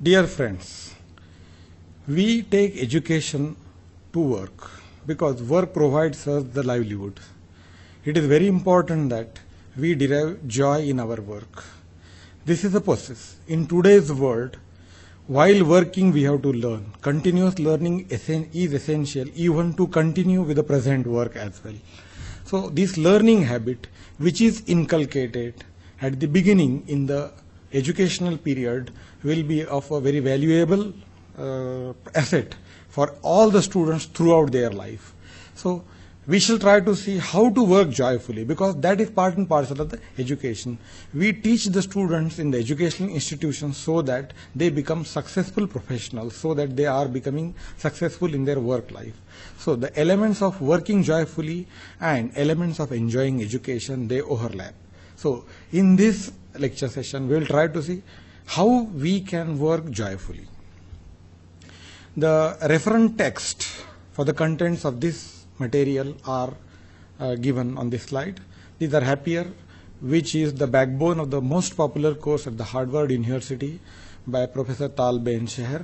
Dear friends, we take education to work because work provides us the livelihood. It is very important that we derive joy in our work. This is a process. In today's world, while working we have to learn. Continuous learning is essential even to continue with the present work as well. So this learning habit, which is inculcated at the beginning in the educational period, will be of a very valuable asset for all the students throughout their life. So we shall try to see how to work joyfully, because that is part and parcel of the education. We teach the students in the educational institutions so that they become successful professionals, so that they are becoming successful in their work life. So the elements of working joyfully and elements of enjoying education, they overlap. So in this lecture session, we will try to see how we can work joyfully. The reference text for the contents of this material are given on this slide. These are Happier, which is the backbone of the most popular course at the Harvard University by Professor Tal Ben-Shahar,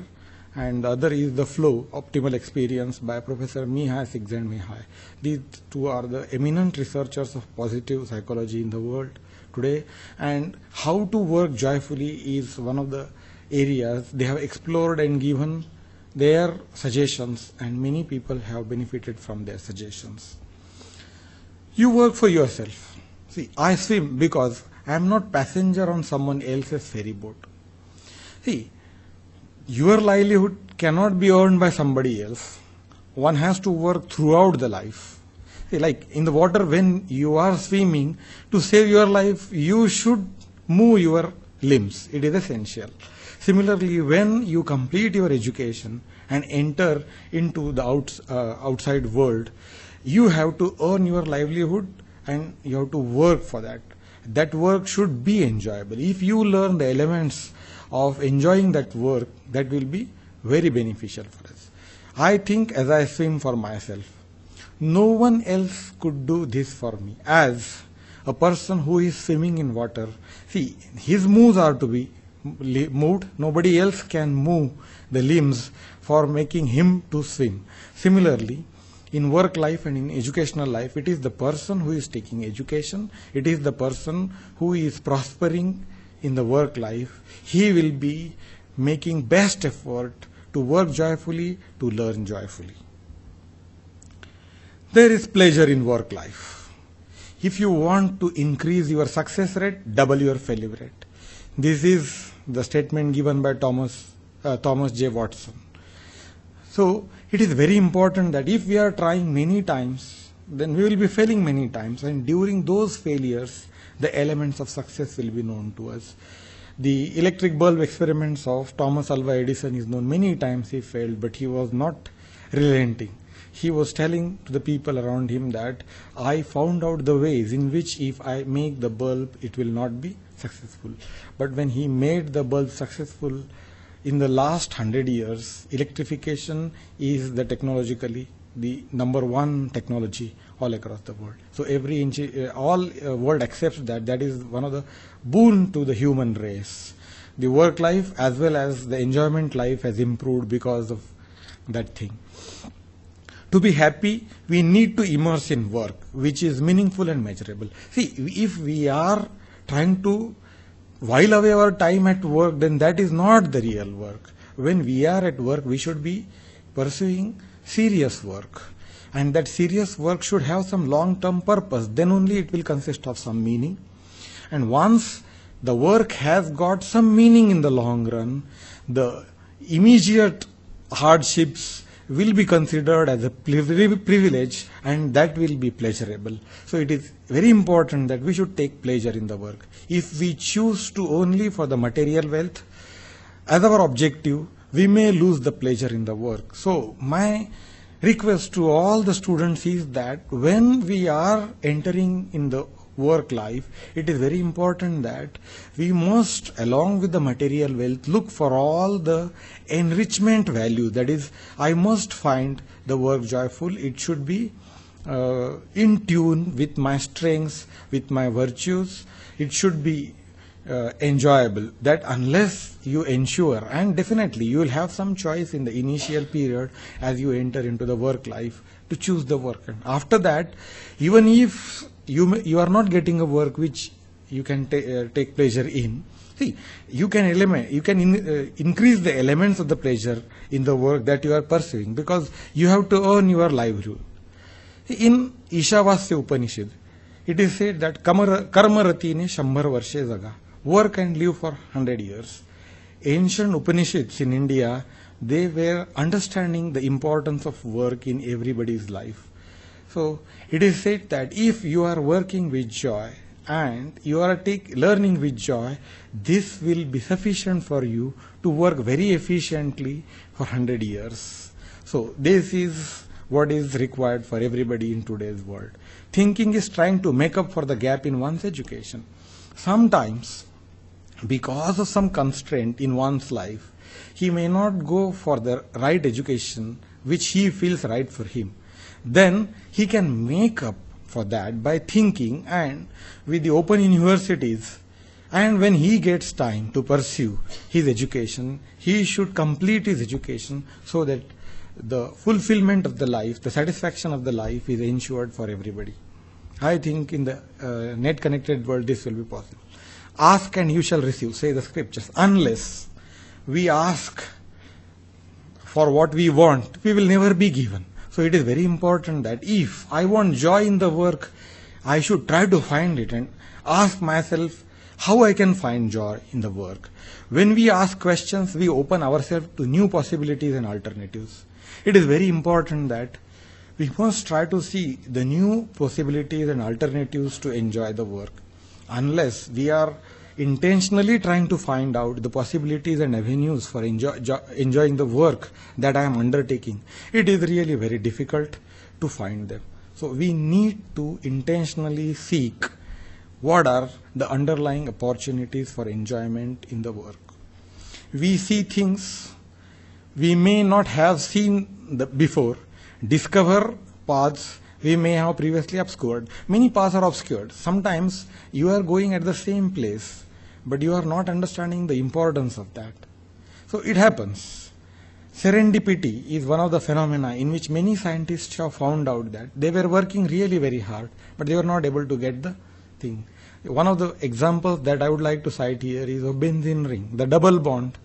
and the other is The Flow, Optimal Experience by Professor Mihai Csikszentmihalyi. These two are the eminent researchers of positive psychology in the world today, and how to work joyfully is one of the areas they have explored and given their suggestions, and many people have benefited from their suggestions. You work for yourself. See, I swim because I am not passenger on someone else's ferry boat. See, your livelihood cannot be earned by somebody else. One has to work throughout the life. See, like in the water, when you are swimming, to save your life, you should move your limbs. It is essential. Similarly, when you complete your education and enter into the outside world, you have to earn your livelihood and you have to work for that. That work should be enjoyable. If you learn the elements of enjoying that work, that will be very beneficial for us. I think as I swim for myself, no one else could do this for me. As a person who is swimming in water, see, his moves are to be moved. Nobody else can move the limbs for making him to swim. Similarly, in work life and in educational life, it is the person who is taking education, it is the person who is prospering in the work life. He will be making best effort to work joyfully, to learn joyfully. There is pleasure in work life. If you want to increase your success rate, double your failure rate. This is the statement given by Thomas J. Watson. So it is very important that if we are trying many times, then we will be failing many times, and during those failures, the elements of success will be known to us. The electric bulb experiments of Thomas Alva Edison is known. Many times he failed, but he was not relenting. He was telling to the people around him that I found out the ways in which if I make the bulb, it will not be successful. But when he made the bulb successful, in the last 100 years, electrification is the technologically the number one technology all across the world. So all world accepts that that is one of the boon to the human race. The work life as well as the enjoyment life has improved because of that thing. To be happy, we need to immerse in work, which is meaningful and measurable. See, if we are trying to while away our time at work, then that is not the real work. When we are at work, we should be pursuing serious work. And that serious work should have some long-term purpose. Then only it will consist of some meaning. And once the work has got some meaning in the long run, the immediate hardships will be considered as a privilege, and that will be pleasurable. So it is very important that we should take pleasure in the work. If we choose to only for the material wealth as our objective, we may lose the pleasure in the work. So my request to all the students is that when we are entering in the work life, it is very important that we must, along with the material wealth, look for all the enrichment value. That is, I must find the work joyful. It should be in tune with my strengths, with my virtues. It should be enjoyable, that unless you ensure, and definitely you will have some choice in the initial period as you enter into the work life to choose the work. And after that, even if you are not getting a work which you can take pleasure in, see, you can increase the elements of the pleasure in the work that you are pursuing, because you have to earn your livelihood. In Ishavasya Upanishad, it is said that karmarati ne 100 varshe jaga, work and live for 100 years. Ancient Upanishads in India, they were understanding the importance of work in everybody's life. So it is said that if you are working with joy and you are learning with joy, this will be sufficient for you to work very efficiently for 100 years. So this is what is required for everybody in today's world. Thinking is trying to make up for the gap in one's education. Sometimes, because of some constraint in one's life, he may not go for the right education which he feels right for him. Then he can make up for that by thinking, and with the open universities, and when he gets time to pursue his education, he should complete his education so that the fulfillment of the life, the satisfaction of the life is ensured for everybody. I think in the net connected world this will be possible. Ask and you shall receive, say the scriptures. Unless we ask for what we want, we will never be given. So it is very important that if I want joy in the work, I should try to find it and ask myself how I can find joy in the work. When we ask questions, we open ourselves to new possibilities and alternatives. It is very important that we must try to see the new possibilities and alternatives to enjoy the work. Unless we are intentionally trying to find out the possibilities and avenues for enjoying the work that I am undertaking, it is really very difficult to find them. So we need to intentionally seek what are the underlying opportunities for enjoyment in the work. We see things we may not have seen before, discover paths we may have previously obscured. Many paths are obscured. Sometimes you are going at the same place, but you are not understanding the importance of that. So it happens. Serendipity is one of the phenomena in which many scientists have found out that they were working really very hard, but they were not able to get the thing. One of the examples that I would like to cite here is of benzene ring, the double bond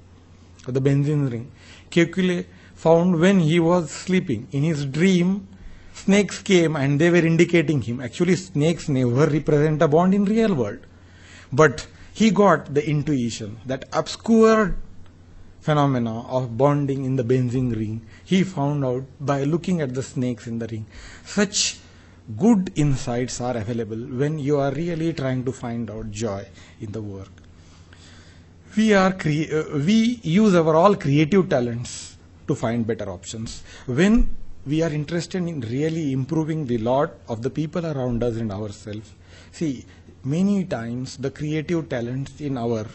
of the benzene ring. Kekule found when he was sleeping. In his dream, snakes came and they were indicating him. Actually, snakes never represent a bond in real world. But he got the intuition that obscure phenomena of bonding in the benzene ring. He found out by looking at the snakes in the ring. Such good insights are available when you are really trying to find out joy in the work. We use our all creative talents to find better options. When we are interested in really improving the lot of the people around us and ourselves, see, many times the creative talents in our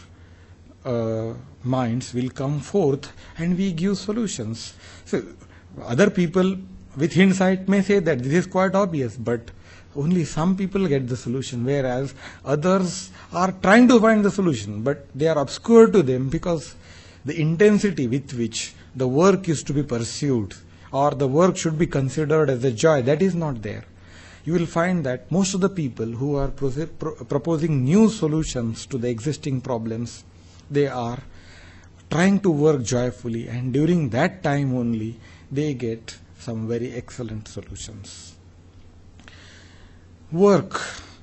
minds will come forth and we give solutions. So other people with hindsight may say that this is quite obvious, but only some people get the solution, whereas others are trying to find the solution, but they are obscure to them because the intensity with which the work is to be pursued or the work should be considered as a joy, that is not there. You will find that most of the people who are proposing new solutions to the existing problems, they are trying to work joyfully, and during that time only they get some very excellent solutions. Work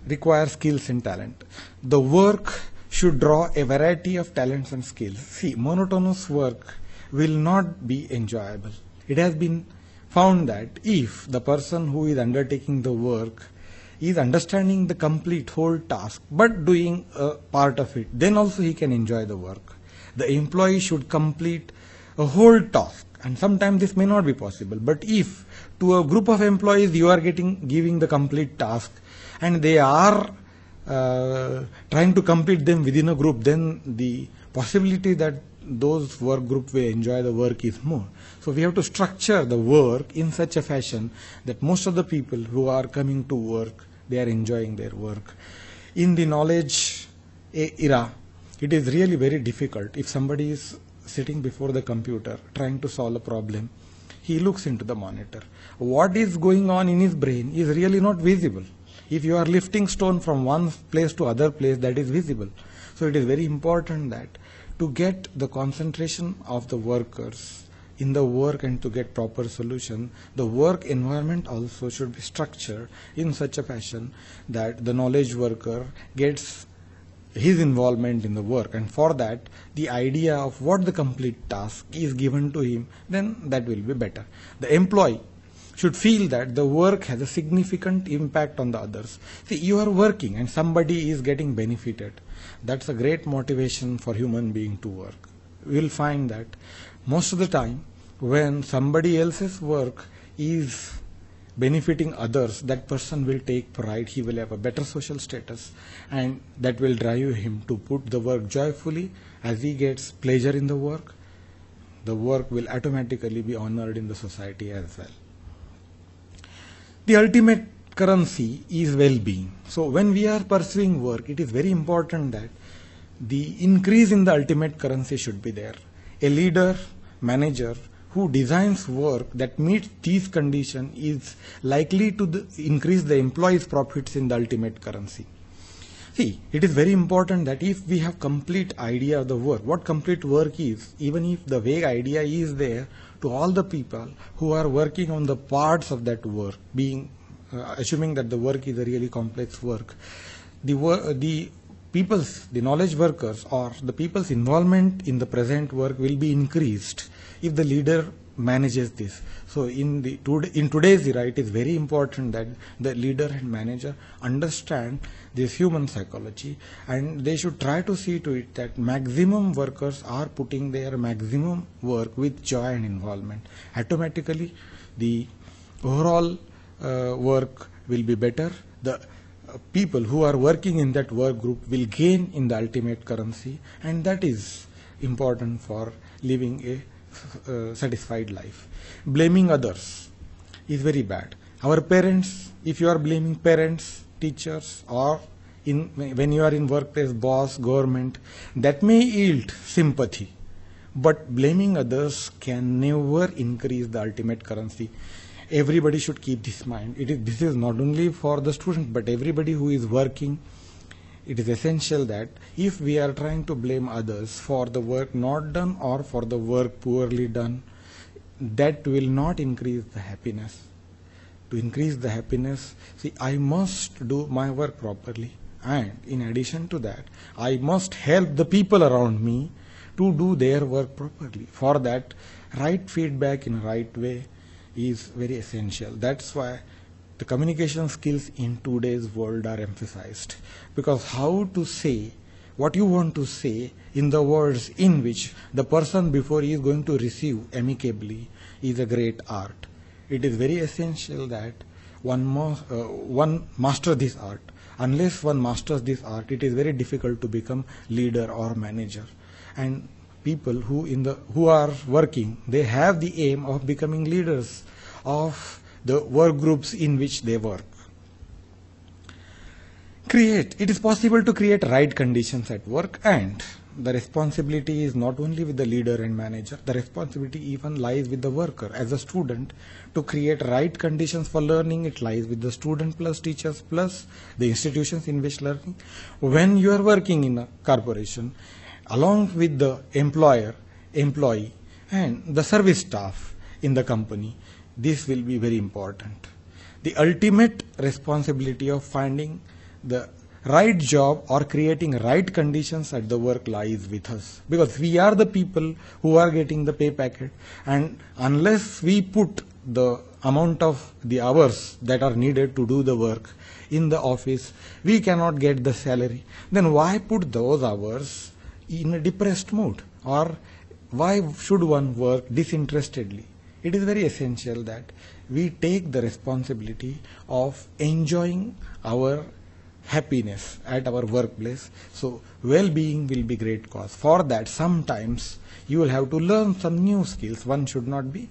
requires skills and talent. The work should draw a variety of talents and skills. See, monotonous work will not be enjoyable. It has been found that if the person who is undertaking the work is understanding the complete whole task but doing a part of it, then also he can enjoy the work. The employee should complete a whole task, and sometimes this may not be possible, but if to a group of employees you are giving the complete task and they are trying to complete them within a group, then the possibility that those work group will enjoy the work is more. So we have to structure the work in such a fashion that most of the people who are coming to work, they are enjoying their work. In the knowledge era, It is really very difficult if somebody is sitting before the computer trying to solve a problem. He looks into the monitor. What is going on in his brain is really not visible. If you are lifting stone from one place to other place, that is visible. So it is very important that to get the concentration of the workers in the work and to get proper solution, the work environment also should be structured in such a fashion that the knowledge worker gets his involvement in the work, and for that the idea of what the complete task is given to him, then that will be better. The employee should feel that the work has a significant impact on the others. See, you are working and somebody is getting benefited. That's a great motivation for human being to work. We will find that most of the time when somebody else's work is benefiting others, that person will take pride, he will have a better social status, and that will drive him to put the work joyfully. As he gets pleasure in the work will automatically be honored in the society as well. The ultimate currency is well-being. So when we are pursuing work, it is very important that the increase in the ultimate currency should be there. A leader, manager who designs work that meets these conditions is likely to increase the employee's profits in the ultimate currency. See, it is very important that if we have complete idea of the work, what complete work is, even if the vague idea is there, to all the people who are working on the parts of that work, being assuming that the work is a really complex work, the knowledge workers or the people's involvement in the present work will be increased if the leader manages this. So in today's era, it is very important that the leader and manager understand this human psychology, and they should try to see to it that maximum workers are putting their maximum work with joy and involvement. Automatically, the overall work will be better. The people who are working in that work group will gain in the ultimate currency, and that is important for living a satisfied life. Blaming others is very bad. Our parents, if you are blaming parents, teachers, or when you are in workplace, boss, government, that may yield sympathy, but blaming others can never increase the ultimate currency. Everybody should keep this in mind. This is not only for the student, but everybody who is working. It is essential that if we are trying to blame others for the work not done or for the work poorly done, that will not increase the happiness. To increase the happiness, see, I must do my work properly, and in addition to that, I must help the people around me to do their work properly. For that, right feedback in a right way is very essential. That's why the communication skills in today's world are emphasized, because how to say what you want to say in the words in which the person before you is going to receive amicably is a great art. It is very essential that one master this art. Unless one masters this art, it is very difficult to become leader or manager. And people who are working, they have the aim of becoming leaders of the work groups in which they work. It is possible to create right conditions at work, and the responsibility is not only with the leader and manager, the responsibility even lies with the worker. As a student, to create right conditions for learning, it lies with the student plus teachers plus the institutions in which learning. When you are working in a corporation, along with the employer, employee, and the service staff in the company, this will be very important. The ultimate responsibility of finding the right job or creating right conditions at the work lies with us, because we are the people who are getting the pay packet, and unless we put the amount of the hours that are needed to do the work in the office, we cannot get the salary. Then why put those hours in a depressed mood, or why should one work disinterestedly? It is very essential that we take the responsibility of enjoying our happiness at our workplace. So well-being will be great cause. For that, sometimes you will have to learn some new skills. One should not be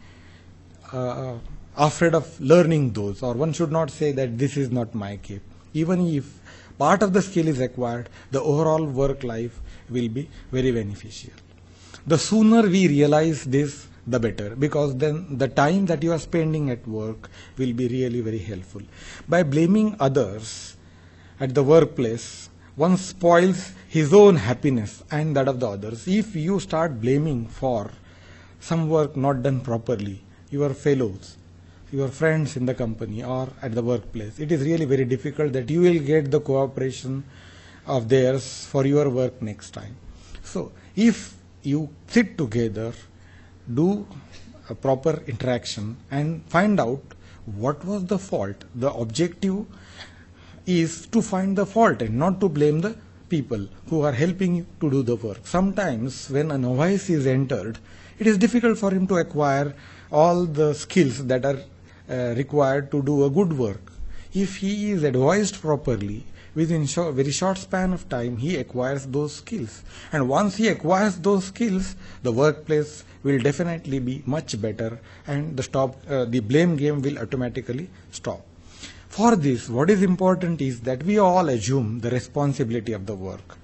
afraid of learning those, or one should not say that this is not my cape. Even if part of the skill is acquired, the overall work life will be very beneficial. The sooner we realize this, the better, because then the time that you are spending at work will be really very helpful. By blaming others at the workplace, one spoils his own happiness and that of the others. If you start blaming for some work not done properly, your fellows, your friends in the company or at the workplace, it is really very difficult that you will get the cooperation of theirs for your work next time. So if you sit together, do a proper interaction and find out what was the fault. The objective is to find the fault and not to blame the people who are helping you to do the work. Sometimes when a novice is entered, it is difficult for him to acquire all the skills that are required to do a good work. If he is advised properly, within very short span of time, he acquires those skills. And once he acquires those skills, the workplace will definitely be much better and the blame game will automatically stop. For this, what is important is that we all assume the responsibility of the work.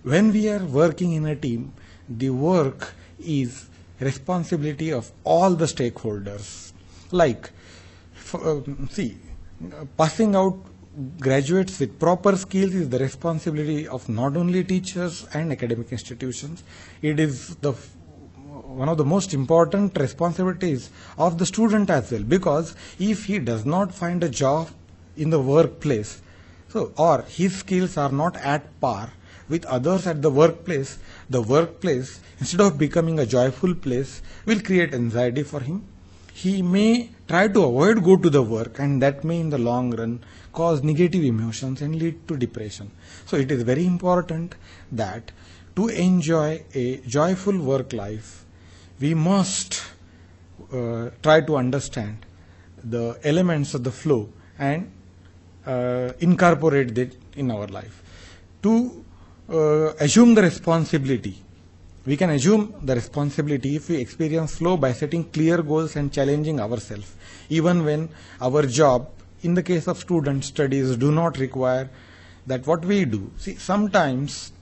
When we are working in a team, the work is responsibility of all the stakeholders. Like, passing out graduates with proper skills is the responsibility of not only teachers and academic institutions. It is one of the most important responsibilities of the student as well, because if he does not find a job in the workplace, or his skills are not at par with others at the workplace, instead of becoming a joyful place, will create anxiety for him. He may try to avoid go to the work, and that may in the long run cause negative emotions and lead to depression. So it is very important that to enjoy a joyful work life, we must try to understand the elements of the flow and incorporate that in our life. To assume the responsibility, we can assume the responsibility if we experience flow by setting clear goals and challenging ourselves, even when our job, in the case of student studies, do not require that what we do. See, sometimes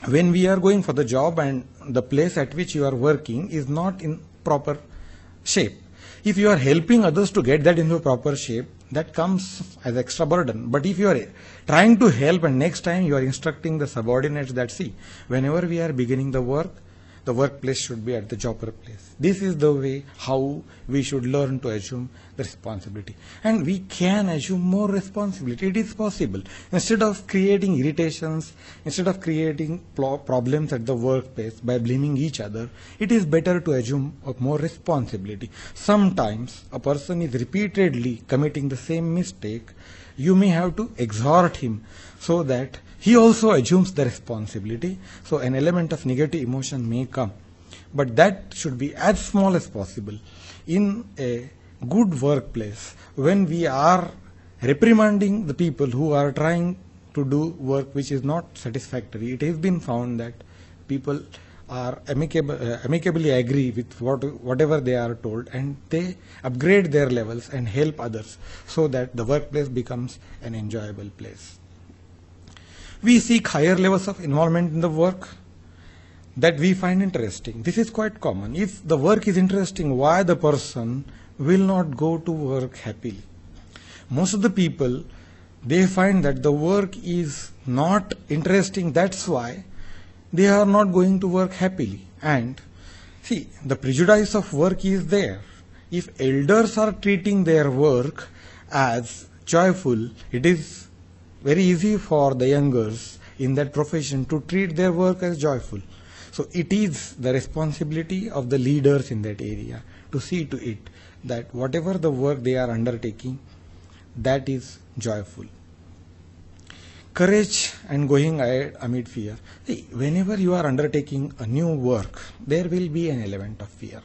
when we are going for the job and the place at which you are working is not in proper shape, if you are helping others to get that into a proper shape, that comes as extra burden. But if you are trying to help and next time you are instructing the subordinates that, see, whenever we are beginning the work, the workplace should be at the proper place. This is the way how we should learn to assume the responsibility. And we can assume more responsibility. It is possible. Instead of creating irritations, instead of creating problems at the workplace by blaming each other, it is better to assume more responsibility. Sometimes a person is repeatedly committing the same mistake. You may have to exhort him so that he also assumes the responsibility. So an element of negative emotion may come, but that should be as small as possible. In a good workplace, when we are reprimanding the people who are trying to do work which is not satisfactory, it has been found that people are amicably agree with whatever they are told, and they upgrade their levels and help others so that the workplace becomes an enjoyable place. We seek higher levels of involvement in the work that we find interesting. This is quite common. If the work is interesting, why the person will not go to work happily? Most of the people, they find that the work is not interesting. That's why they are not going to work happily. And see, the prejudice of work is there. If elders are treating their work as joyful, it is very easy for the youngers in that profession to treat their work as joyful. So it is the responsibility of the leaders in that area to see to it that whatever the work they are undertaking, that is joyful. Courage and going ahead amid fear. See, whenever you are undertaking a new work, there will be an element of fear.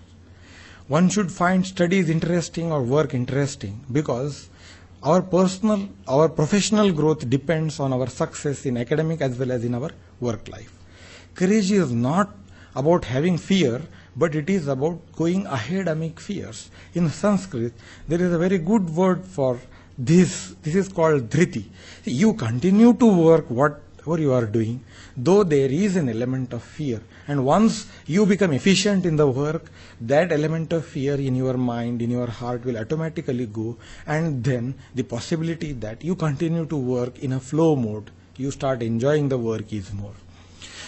One should find studies interesting or work interesting, because our professional growth depends on our success in academic as well as in our work life. Courage is not about having fear, but it is about going ahead amid fears. In Sanskrit, there is a very good word for this. This is called dhriti. You continue to work whatever you are doing, though there is an element of fear, and once you become efficient in the work, that element of fear in your mind, in your heart will automatically go, and then the possibility that you continue to work in a flow mode, you start enjoying the work is more.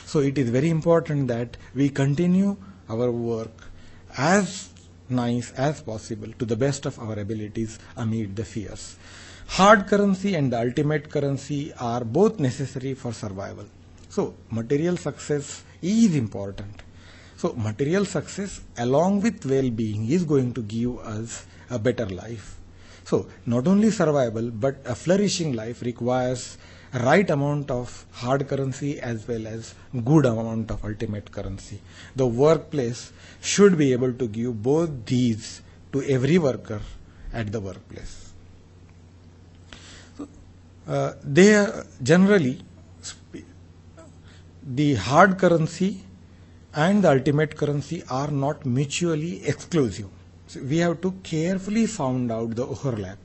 So it is very important that we continue our work as nice as possible to the best of our abilities amid the fears. Hard currency and the ultimate currency are both necessary for survival. So material success is important. So material success along with well-being is going to give us a better life. So not only survival but a flourishing life requires a right amount of hard currency as well as good amount of ultimate currency. The workplace should be able to give both these to every worker at the workplace. They are generally the hard currency and the ultimate currency are not mutually exclusive. So we have to carefully find out the overlap,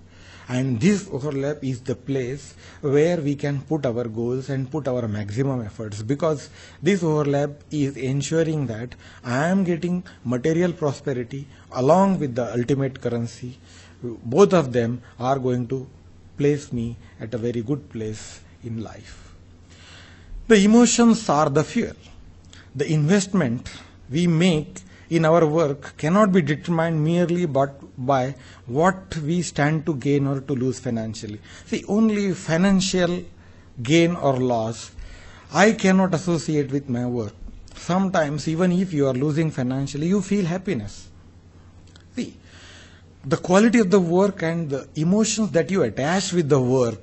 and this overlap is the place where we can put our goals and put our maximum efforts, because this overlap is ensuring that I am getting material prosperity along with the ultimate currency. Both of them are going to place me at a very good place in life. The emotions are the fuel. The investment we make in our work cannot be determined merely but by what we stand to gain or to lose financially. See, only financial gain or loss I cannot associate with my work. Sometimes even if you are losing financially, you feel happiness. See, the quality of the work and the emotions that you attach with the work,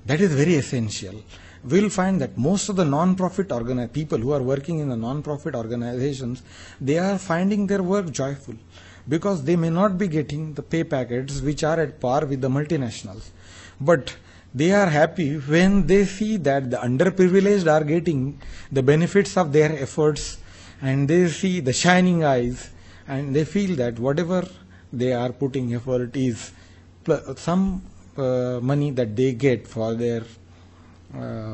that is very essential. We'll find that most of the non-profit people who are working in the non-profit organizations, they are finding their work joyful because they may not be getting the pay packets which are at par with the multinationals. But they are happy when they see that the underprivileged are getting the benefits of their efforts, and they see the shining eyes, and they feel that whatever they are putting effort is some money that they get for their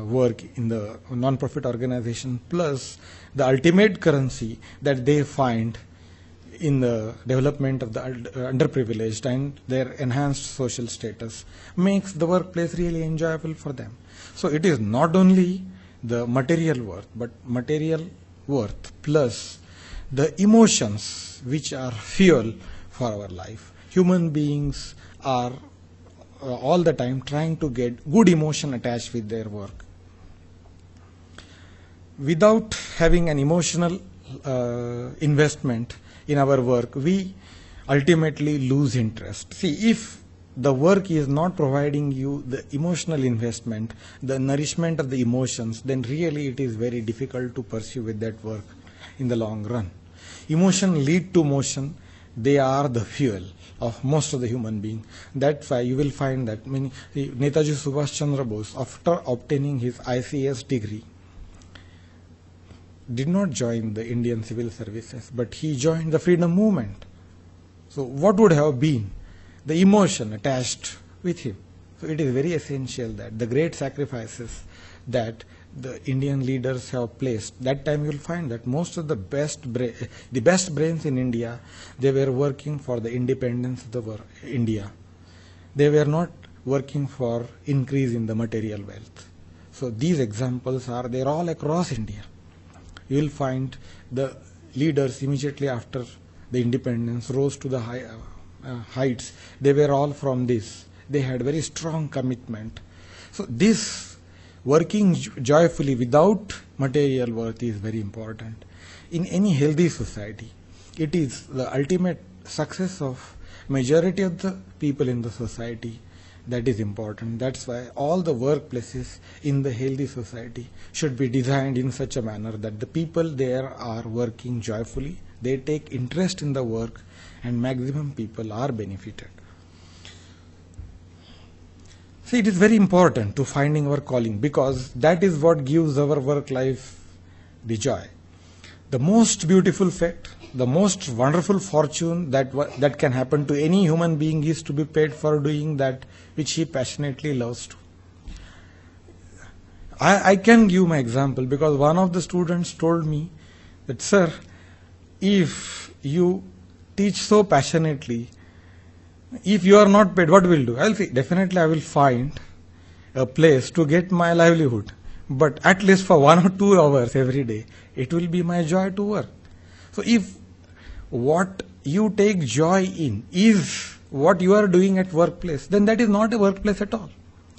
work in the non-profit organization, plus the ultimate currency that they find in the development of the underprivileged and their enhanced social status, makes the workplace really enjoyable for them. So it is not only the material worth, but material worth plus the emotions which are fuel for our life. Human beings are all the time trying to get good emotion attached with their work. Without having an emotional investment in our work, we ultimately lose interest. See, if the work is not providing you the emotional investment, the nourishment of the emotions, then really it is very difficult to pursue with that work in the long run. Emotion lead to motion. They are the fuel of most of the human beings. That's why you will find that Netaji Subhash Chandra Bose, after obtaining his ICS degree, did not join the Indian civil services, but he joined the freedom movement. So what would have been the emotion attached with him? So it is very essential that the great sacrifices that the Indian leaders have placed, that time you will find that most of the best brains in India, they were working for the independence of the India. They were not working for increase in the material wealth. So these examples are there all across India. You will find the leaders immediately after the independence rose to the heights. They were all from this. They had very strong commitment. So this working joyfully without material worth is very important. In any healthy society, it is the ultimate success of majority of the people in the society that is important. That's why all the workplaces in the healthy society should be designed in such a manner that the people there are working joyfully, they take interest in the work, and maximum people are benefited. See, it is very important to finding our calling, because that is what gives our work life the joy. The most beautiful fact, the most wonderful fortune that can happen to any human being is to be paid for doing that which he passionately loves to. I can give my example because one of the students told me that, sir, if you teach so passionately, if you are not paid, what will you do? I'll say, definitely I will find a place to get my livelihood. But at least for 1 or 2 hours every day, it will be my joy to work. So if what you take joy in is what you are doing at workplace, then that is not a workplace at all.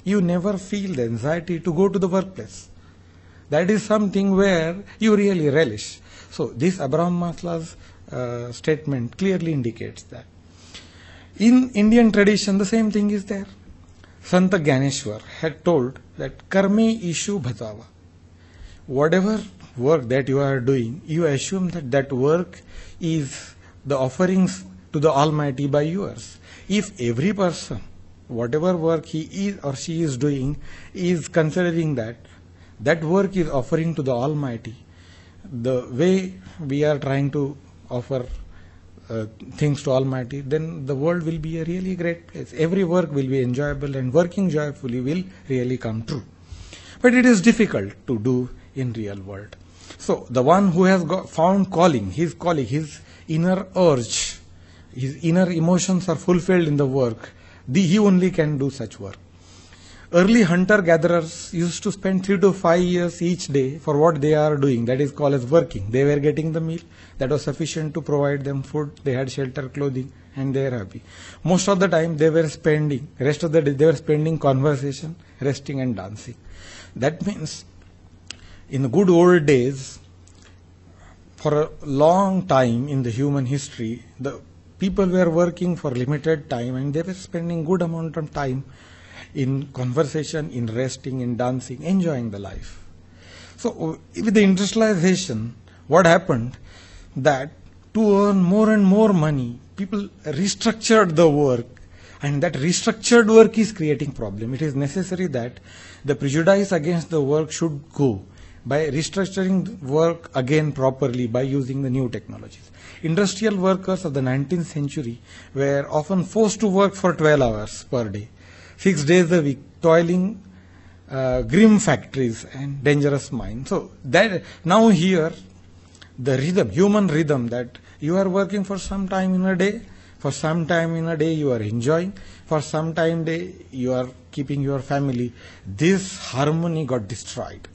You never feel the anxiety to go to the workplace. That is something where you really relish. So this Abraham Maslow's statement clearly indicates that. In Indian tradition, the same thing is there. Santa Gyaneshwar had told that karme ishu bhajava. Whatever work that you are doing, you assume that that work is the offerings to the Almighty by yours. If every person, whatever work he is or she is doing, is considering that that work is offering to the Almighty, the way we are trying to offer things to Almighty, then the world will be a really great place. Every work will be enjoyable and working joyfully will really come true. But it is difficult to do in real world. So the one who has found calling, his inner urge, his inner emotions are fulfilled in the work, he only can do such work. Early hunter-gatherers used to spend 3 to 5 years each day for what they are doing, that is called as working. They were getting the meal that was sufficient to provide them food, they had shelter, clothing, and they are happy. Most of the time they were spending, rest of the day they were spending conversation, resting and dancing. That means in the good old days, for a long time in the human history, the people were working for limited time and they were spending good amount of time in conversation, in resting, in dancing, enjoying the life. So with the industrialization, what happened? That to earn more and more money, people restructured the work, and that restructured work is creating problem. It is necessary that the prejudice against the work should go by restructuring work again properly by using the new technologies. Industrial workers of the 19th century were often forced to work for 12 hours per day, 6 days a week, toiling grim factories and dangerous mines. So that now here, the rhythm, human rhythm, that you are working for some time in a day, for some time in a day you are enjoying, for some time day you are keeping your family, this harmony got destroyed.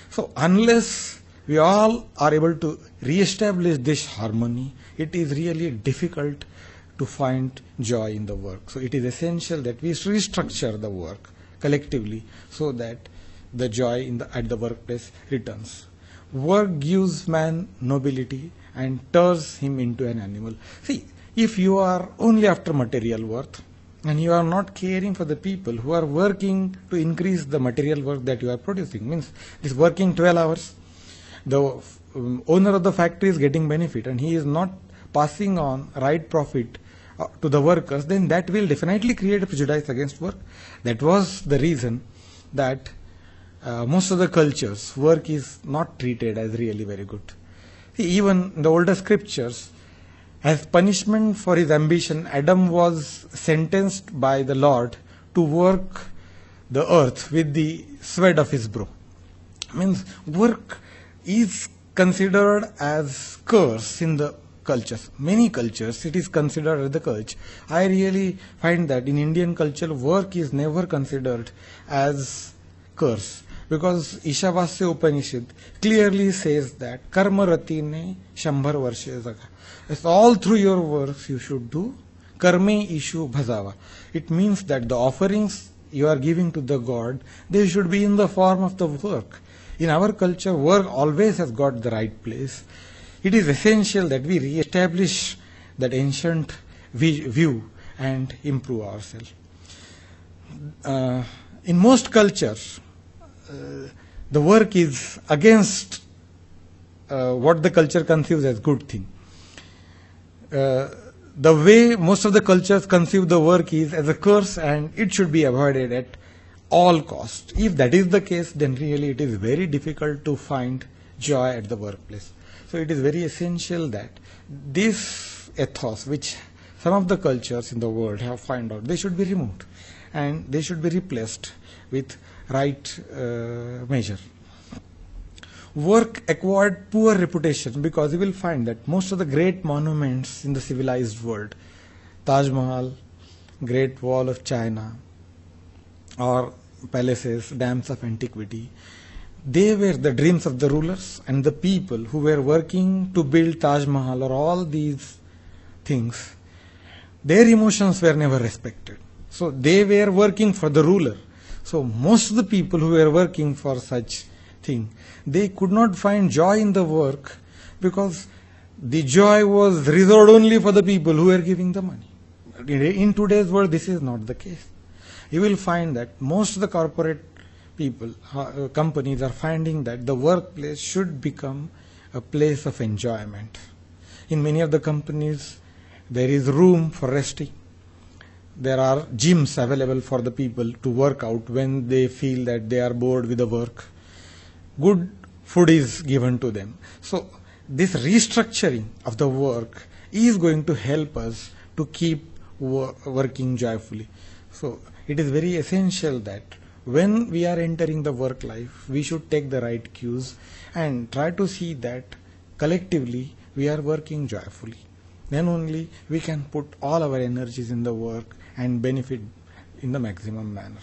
So unless we all are able to re-establish this harmony, it is really difficult to find joy in the work. So it is essential that we restructure the work collectively so that the joy at the workplace returns. Work gives man nobility and turns him into an animal. See, if you are only after material worth and you are not caring for the people who are working to increase the material work that you are producing, means this working 12 hours, the owner of the factory is getting benefit and he is not passing on right profit to the workers, then that will definitely create a prejudice against work. That was the reason that most of the cultures, work is not treated as really very good. See, even in the older scriptures, as punishment for his ambition, Adam was sentenced by the Lord to work the earth with the sweat of his brow. Means work is considered as curse in the cultures. Many cultures it is considered as the curse. I really find that in Indian culture work is never considered as curse, because Ishavasya Upanishad clearly says that karma rati ne shambhar varshe jaga. It's all through your works you should do karme ishu bhajava. It means that the offerings you are giving to the God, they should be in the form of the work. In our culture, work always has got the right place. It is essential that we re-establish that ancient view and improve ourselves. In most cultures, the work is against what the culture conceives as good thing. The way most of the cultures conceive the work is as a curse and it should be avoided at all costs. If that is the case, then really it is very difficult to find joy at the workplace. So it is very essential that this ethos, which some of the cultures in the world have found out, they should be removed. and they should be replaced with right measure. Work acquired poor reputation because you will find that most of the great monuments in the civilized world, Taj Mahal, Great Wall of China, or palaces, dams of antiquity, they were the dreams of the rulers, and the people who were working to build Taj Mahal or all these things, their emotions were never respected. So they were working for the ruler. So most of the people who were working for such thing, they could not find joy in the work because the joy was reserved only for the people who were giving the money. In today's world, this is not the case. You will find that most of the corporate people, companies are finding that the workplace should become a place of enjoyment. In many of the companies, there is room for resting. There are gyms available for the people to work out when they feel that they are bored with the work. Good food is given to them. So this restructuring of the work is going to help us to keep working joyfully. So it is very essential that when we are entering the work life, we should take the right cues and try to see that collectively we are working joyfully. Then only we can put all our energies in the work and benefit in the maximum manner.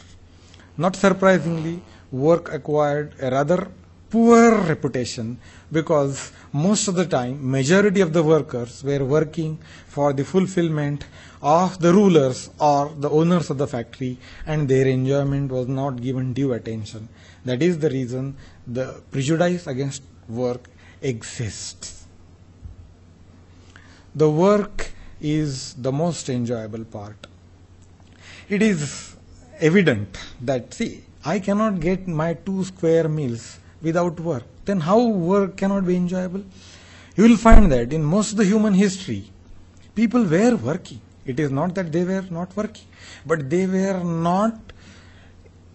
Not surprisingly, work acquired a rather poor reputation because most of the time, majority of the workers were working for the fulfillment of the rulers or the owners of the factory, and their enjoyment was not given due attention. That is the reason the prejudice against work exists. The work is the most enjoyable part. It is evident that, see, I cannot get my 2 square meals without work. Then how work cannot be enjoyable? You will find that in most of the human history, people were working. It is not that they were not working, but they were not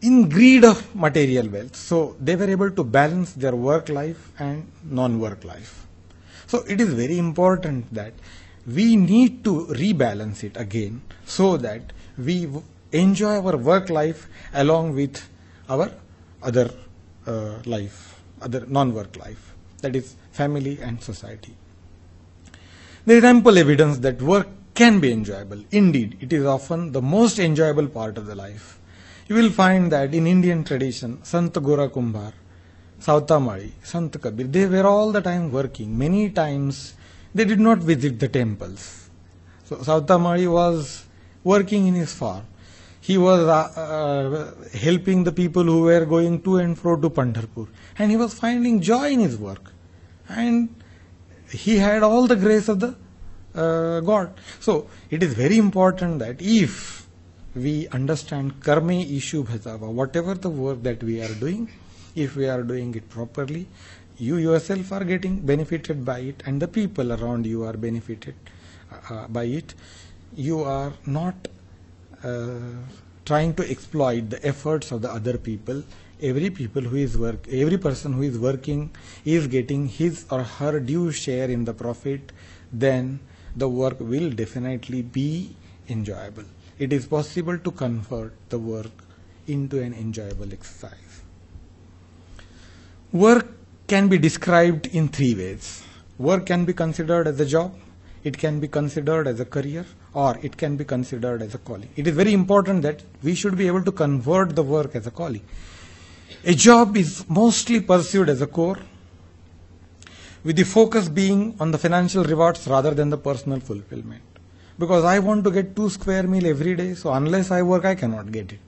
in greed of material wealth. So they were able to balance their work life and non-work life. So it is very important that we need to rebalance it again so that we enjoy our work life along with our other life, other non-work life, that is family and society. There is ample evidence that work can be enjoyable. Indeed, it is often the most enjoyable part of the life. You will find that in Indian tradition, Sant Gora Kumbhar, Sautamali, Sant Kabir, they were all the time working. Many times they did not visit the temples. So Sautamali was working in his farm. He was helping the people who were going to and fro to Pandharpur, and he was finding joy in his work, and he had all the grace of the God. So it is very important that if we understand karme ishu bhajava, whatever the work that we are doing, if we are doing it properly, you yourself are getting benefited by it, and the people around you are benefited by it. You are not trying to exploit the efforts of the other people. Every person who is working is getting his or her due share in the profit. Then the work will definitely be enjoyable. It is possible to convert the work into an enjoyable exercise. Work can be described in 3 ways. Work can be considered as a job, it can be considered as a career, or it can be considered as a calling. It is very important that we should be able to convert the work as a calling. A job is mostly pursued as a core, with the focus being on the financial rewards rather than the personal fulfillment. Because I want to get 2 square meal every day, so unless I work, I cannot get it.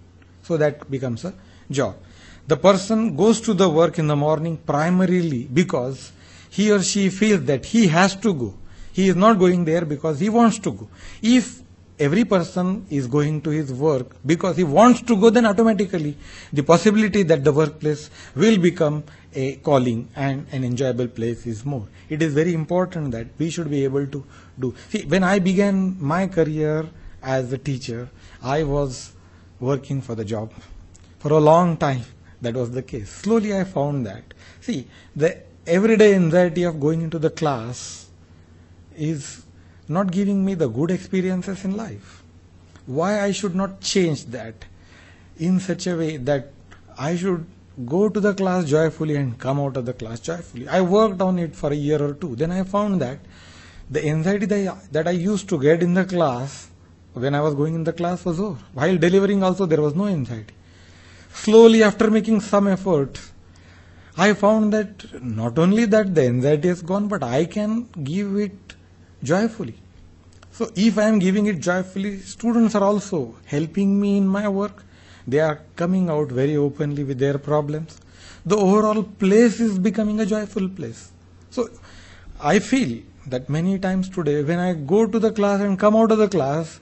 So that becomes a job. The person goes to the work in the morning primarily because he or she feels that he has to go. He is not going there because he wants to go. If every person is going to his work because he wants to go, then automatically the possibility that the workplace will become a calling and an enjoyable place is more. It is very important that we should be able to do. See, when I began my career as a teacher, I was working for the job. For a long time, that was the case. Slowly I found that, see, the everyday anxiety of going into the class is not giving me the good experiences in life. Why I should not change that in such a way that I should go to the class joyfully and come out of the class joyfully. I worked on it for a year or two. Then I found that the anxiety that I used to get in the class when I was going in the class was over. While delivering also there was no anxiety. Slowly, after making some effort, I found that not only that the anxiety is gone, but I can give it joyfully. So if I am giving it joyfully, students are also helping me in my work. They are coming out very openly with their problems. The overall place is becoming a joyful place. So I feel that many times today when I go to the class and come out of the class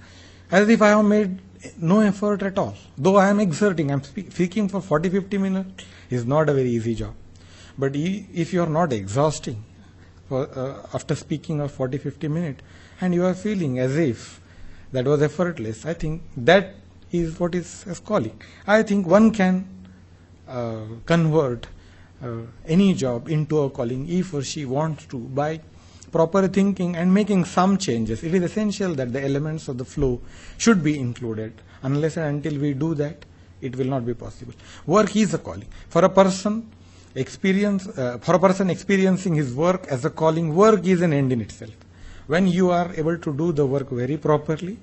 as if I have made no effort at all. Though I am exerting, I am speaking for 40-50 minutes is not a very easy job. But if you are not exhausting after speaking of 40-50 minutes and you are feeling as if that was effortless, I think that is what is as calling. I think one can convert any job into a calling if or she wants to by proper thinking and making some changes. It is essential that the elements of the flow should be included. Unless and until we do that, it will not be possible. Work is a calling. For a person experiencing his work as a calling, work is an end in itself. When you are able to do the work very properly,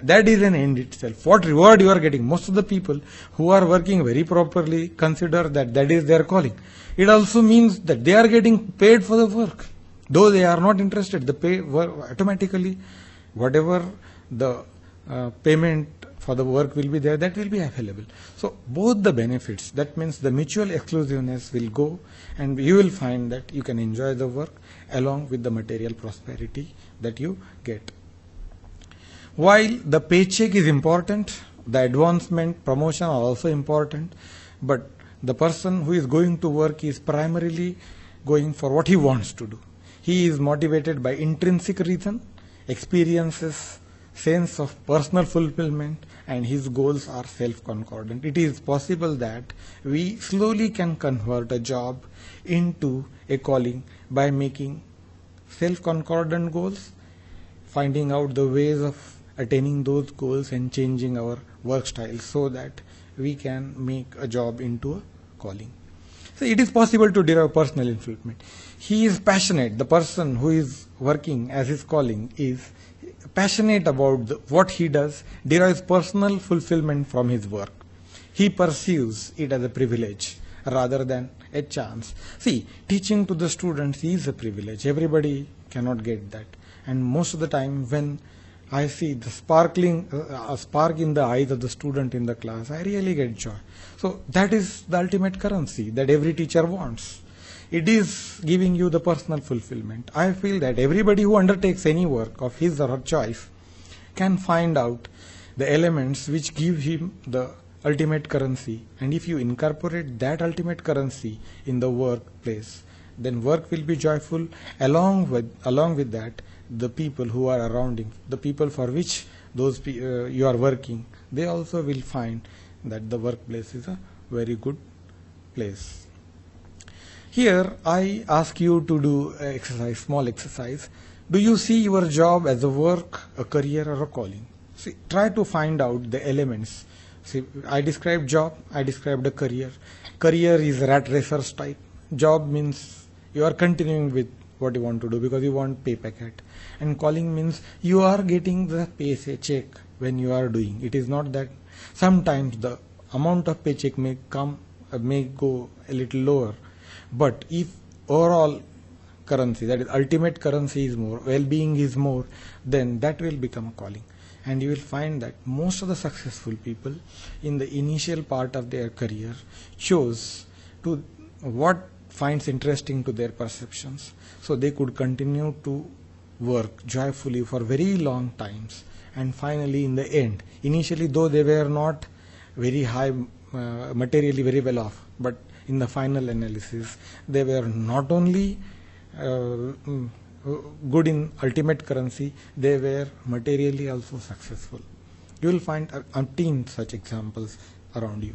that is an end itself. What reward you are getting? Most of the people who are working very properly consider that that is their calling. It also means that they are getting paid for the work. Though they are not interested, the pay automatically, whatever the payment for the work will be there, that will be available. So both the benefits, that means the mutual exclusiveness will go, and you will find that you can enjoy the work along with the material prosperity that you get. While the paycheck is important, the advancement, promotion are also important, but the person who is going to work is primarily going for what he wants to do. He is motivated by intrinsic reason, experiences, sense of personal fulfillment, and his goals are self-concordant. It is possible that we slowly can convert a job into a calling by making self-concordant goals, finding out the ways of attaining those goals and changing our work style so that we can make a job into a calling. So it is possible to derive personal fulfillment. He is passionate. The person who is working as his calling is passionate about what he does, derives personal fulfillment from his work. He perceives it as a privilege rather than a chance. See, teaching to the students is a privilege. Everybody cannot get that. And most of the time when I see the spark in the eyes of the student in the class, I really get joy. So that is the ultimate currency that every teacher wants. It is giving you the personal fulfillment. I feel that everybody who undertakes any work of his or her choice can find out the elements which give him the ultimate currency. And if you incorporate that ultimate currency in the workplace, then work will be joyful. Along with that, the people who are around him, the people for which you are working, they also will find that the workplace is a very good place. Here I ask you to do an exercise, small exercise. Do you see your job as a work, a career, or a calling? See, try to find out the elements. See, I described job, I described a career. Career is rat racers type. Job means you are continuing with what you want to do because you want pay packet. And calling means you are getting the paycheck when you are doing. It is not that sometimes the amount of paycheck may go a little lower. But if overall currency, that is ultimate currency is more, well-being is more, then that will become a calling. And you will find that most of the successful people in the initial part of their career chose to what finds interesting to their perceptions. So they could continue to work joyfully for very long times. And finally in the end, initially though they were not very high, materially very well off, but in the final analysis, they were not only good in ultimate currency, they were materially also successful. You will find umpteen such examples around you.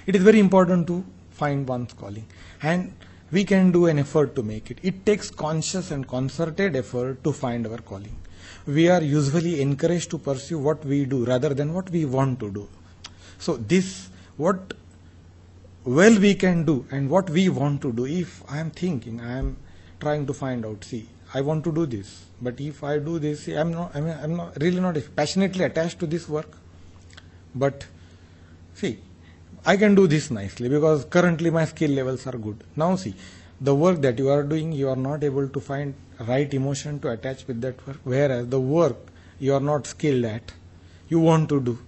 It is very important to find one's calling, and we can do an effort to make it. It takes conscious and concerted effort to find our calling. We are usually encouraged to pursue what we do rather than what we want to do. So this, what well we can do and what we want to do. If I am thinking, I am trying to find out, see, I want to do this, but if I do this, see, I'm not really not passionately attached to this work, but see, I can do this nicely because currently my skill levels are good. Now see, the work that you are doing, you are not able to find right emotion to attach with that work, whereas the work you are not skilled at, you want to do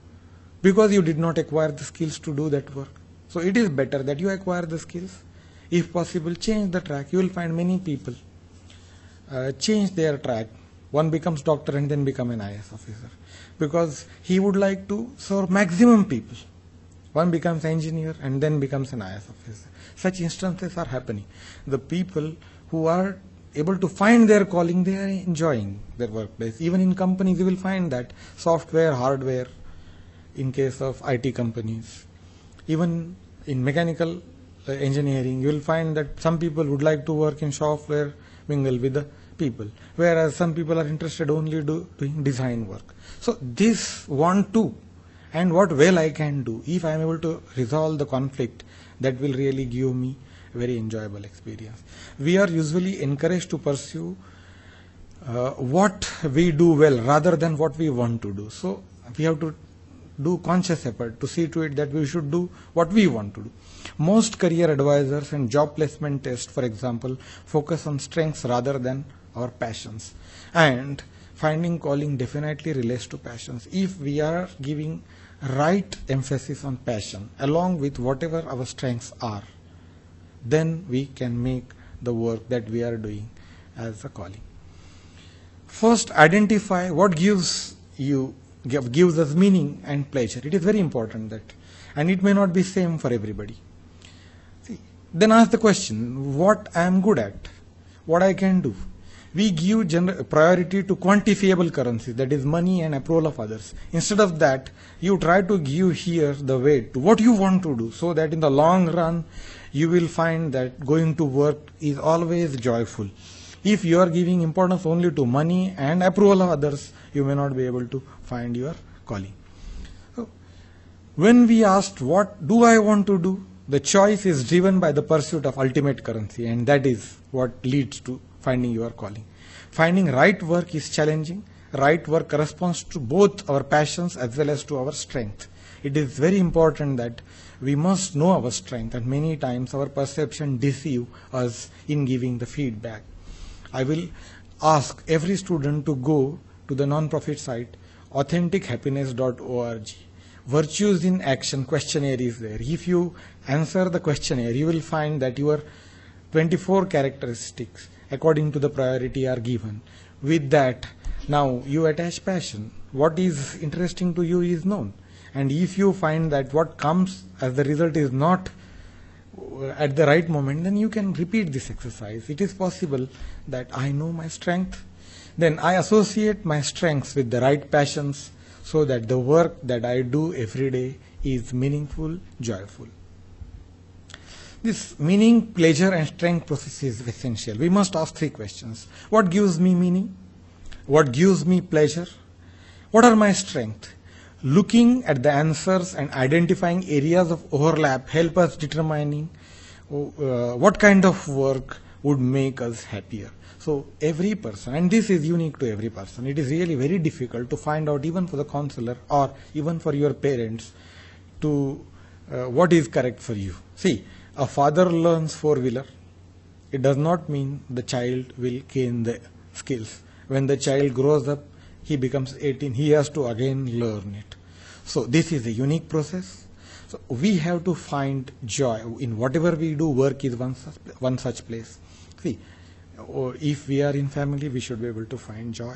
because you did not acquire the skills to do that work. So it is better that you acquire the skills. If possible, change the track. You will find many people change their track. One becomes doctor and then become an IS officer because he would like to serve maximum people. One becomes engineer and then becomes an IS officer. Such instances are happening. The people who are able to find their calling, they are enjoying their workplace. Even in companies, you will find that software, hardware, in case of IT companies. Even in mechanical engineering, you will find that some people would like to work in software, mingle with the people, whereas some people are interested only doing design work. So this want to, and what well I can do, if I am able to resolve the conflict, that will really give me a very enjoyable experience. We are usually encouraged to pursue what we do well rather than what we want to do. So we have to do conscious effort to see to it that we should do what we want to do. Most career advisors and job placement tests, for example, focus on strengths rather than our passions. And finding calling definitely relates to passions. If we are giving right emphasis on passion along with whatever our strengths are, then we can make the work that we are doing as a calling. First, identify what gives us meaning and pleasure. It is very important that, and it may not be same for everybody. See, then ask the question, what I am good at, what I can do. We give priority to quantifiable currencies, that is money and approval of others. Instead of that, you try to give here the weight to what you want to do, so that in the long run, you will find that going to work is always joyful. If you are giving importance only to money and approval of others, you may not be able to find your calling. So, when we asked what do I want to do, the choice is driven by the pursuit of ultimate currency, and that is what leads to finding your calling. Finding right work is challenging. Right work corresponds to both our passions as well as to our strength. It is very important that we must know our strength, and many times our perception deceive us in giving the feedback. I will ask every student to go to the non-profit site AuthenticHappiness.org. Virtues in Action questionnaire is there. If you answer the questionnaire, you will find that your 24 characteristics according to the priority are given. With that, now you attach passion. What is interesting to you is known. And if you find that what comes as the result is not at the right moment, then you can repeat this exercise. It is possible that I know my strength, then I associate my strengths with the right passions so that the work that I do every day is meaningful, joyful. This meaning, pleasure and strength process is essential. We must ask three questions. What gives me meaning? What gives me pleasure? What are my strengths? Looking at the answers and identifying areas of overlap help us determining what kind of work would make us happier. So every person, and this is unique to every person, it is really very difficult to find out even for the counselor or even for your parents to what is correct for you. See, a father learns four-wheeler. It does not mean the child will gain the skills. When the child grows up, he becomes 18, he has to again learn it. So this is a unique process. So we have to find joy in whatever we do. Work is one such place. See, or if we are in family, we should be able to find joy.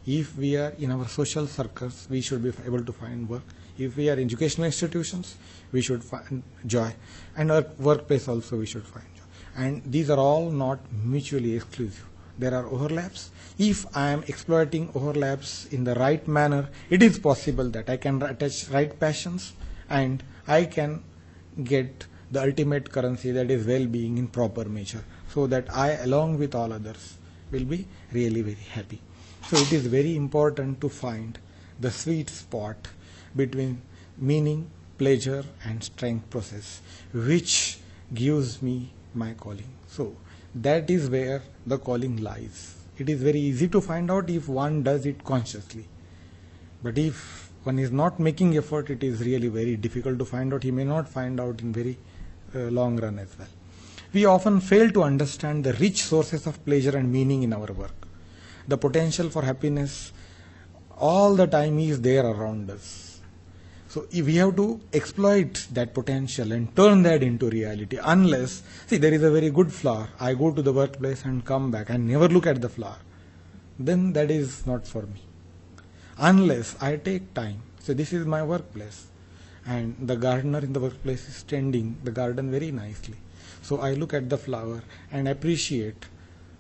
If we are in our social circles, we should be able to find work. If we are in educational institutions, we should find joy. And our workplace also we should find joy. And these are all not mutually exclusive. There are overlaps. If I am exploiting overlaps in the right manner, it is possible that I can attach right passions and I can get the ultimate currency, that is well-being in proper measure, so that I, along with all others, will be really very happy. So it is very important to find the sweet spot between meaning, pleasure and strength process, which gives me my calling. So that is where the calling lies. It is very easy to find out if one does it consciously. But if one is not making effort, it is really very difficult to find out. He may not find out in very long run as well. We often fail to understand the rich sources of pleasure and meaning in our work. The potential for happiness all the time is there around us. So if we have to exploit that potential and turn that into reality. Unless, see, there is a very good flower, I go to the workplace and come back and never look at the flower, then that is not for me. Unless I take time, so this is my workplace, and the gardener in the workplace is tending the garden very nicely. So I look at the flower and appreciate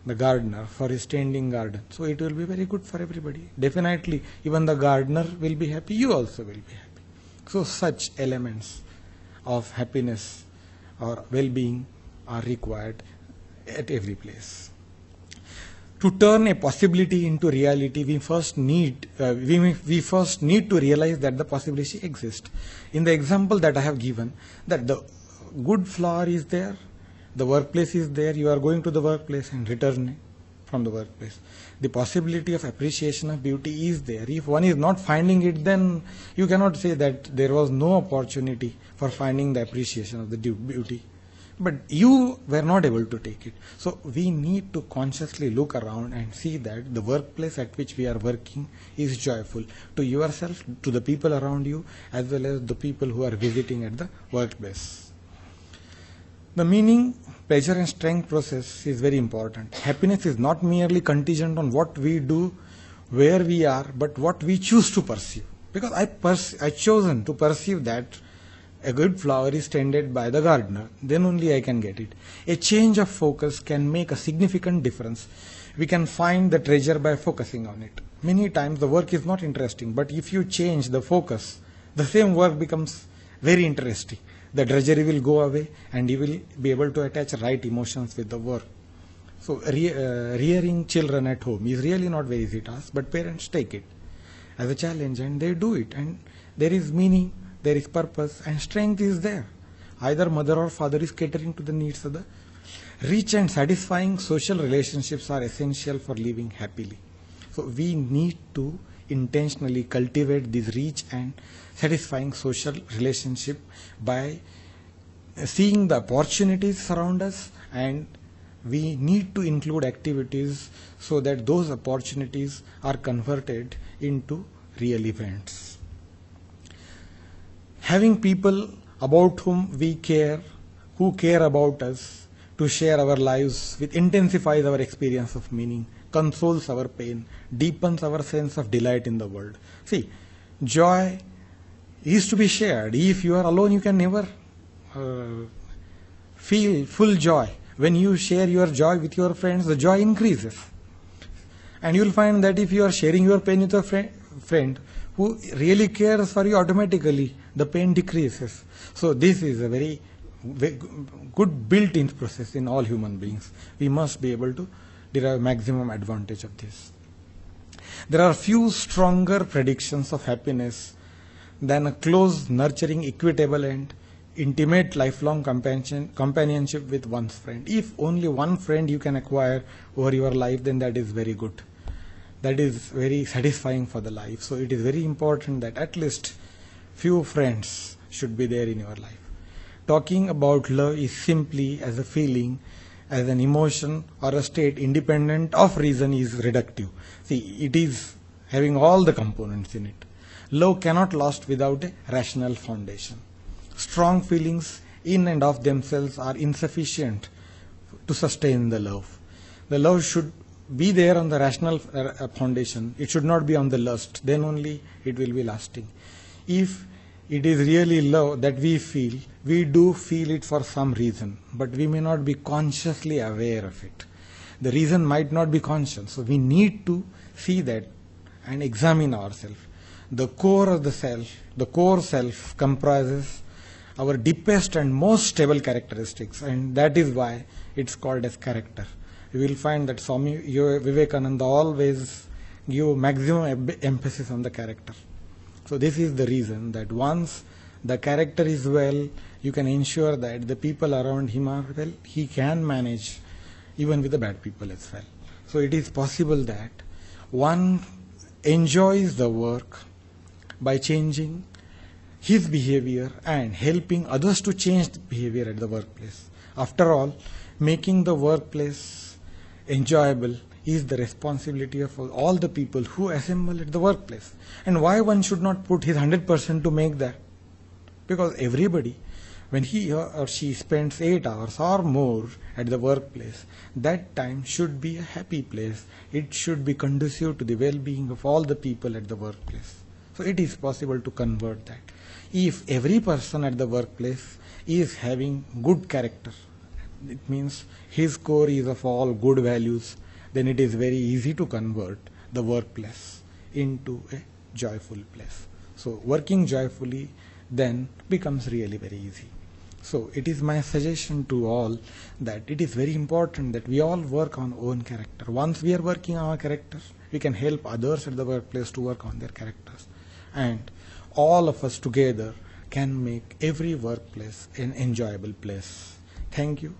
the gardener for his tending garden. So it will be very good for everybody. Definitely, even the gardener will be happy, you also will be happy. So such elements of happiness or well-being are required at every place. To turn a possibility into reality, we first need to realize that the possibility exists. In the example that I have given, that the good flower is there, the workplace is there, you are going to the workplace and returning from the workplace. The possibility of appreciation of beauty is there. If one is not finding it, then you cannot say that there was no opportunity for finding the appreciation of the beauty. But you were not able to take it. So we need to consciously look around and see that the workplace at which we are working is joyful to yourself, to the people around you, as well as the people who are visiting at the workplace. The meaning, pleasure and strength process is very important. Happiness is not merely contingent on what we do, where we are, but what we choose to perceive. Because I chosen to perceive that a good flower is tended by the gardener, then only I can get it. A change of focus can make a significant difference. We can find the treasure by focusing on it. Many times the work is not interesting, but if you change the focus, the same work becomes very interesting. The drudgery will go away and you will be able to attach right emotions with the work. So rearing children at home is really not very easy task, but parents take it as a challenge and they do it, and there is meaning, there is purpose, and strength is there. Either mother or father is catering to the needs of the rich and satisfying social relationships are essential for living happily. So we need to intentionally cultivate this rich and satisfying social relationship by seeing the opportunities around us, and we need to include activities so that those opportunities are converted into real events. Having people about whom we care, who care about us, to share our lives with intensifies our experience of meaning, consoles our pain, deepens our sense of delight in the world. See, joy is to be shared. If you are alone, you can never feel full joy. When you share your joy with your friends, the joy increases. And you will find that if you are sharing your pain with your friend who really cares for you, automatically the pain decreases. So this is a very good built-in process in all human beings. We must be able to derive maximum advantage of this. There are few stronger predictions of happiness than a close, nurturing, equitable and intimate lifelong companionship with one's friend. If only one friend you can acquire over your life, then that is very good. That is very satisfying for the life. So it is very important that at least few friends should be there in your life. Talking about love is simply as a feeling, as an emotion or a state independent of reason is reductive. See, it is having all the components in it. Love cannot last without a rational foundation. Strong feelings in and of themselves are insufficient to sustain the love. The love should be there on the rational foundation. It should not be on the lust. Then only it will be lasting. If it is really love that we do feel it for some reason, but we may not be consciously aware of it. The reason might not be conscious. So we need to see that and examine ourselves. The core of the self, the core self comprises our deepest and most stable characteristics, and that is why it's called as character. You will find that Swami Vivekananda always give maximum emphasis on the character. So this is the reason that once the character is well, you can ensure that the people around him are well, he can manage even with the bad people as well. So it is possible that one enjoys the work by changing his behavior and helping others to change the behavior at the workplace. After all, making the workplace enjoyable is the responsibility of all the people who assemble at the workplace. And why one should not put his 100% to make that? Because everybody, when he or she spends 8 hours or more at the workplace, that time should be a happy place. It should be conducive to the well-being of all the people at the workplace. So it is possible to convert that. If every person at the workplace is having good character, it means his core is of all good values, then it is very easy to convert the workplace into a joyful place. So working joyfully then becomes really very easy. So it is my suggestion to all that it is very important that we all work on own character. Once we are working on our character, we can help others at the workplace to work on their characters. And all of us together can make every workplace an enjoyable place. Thank you.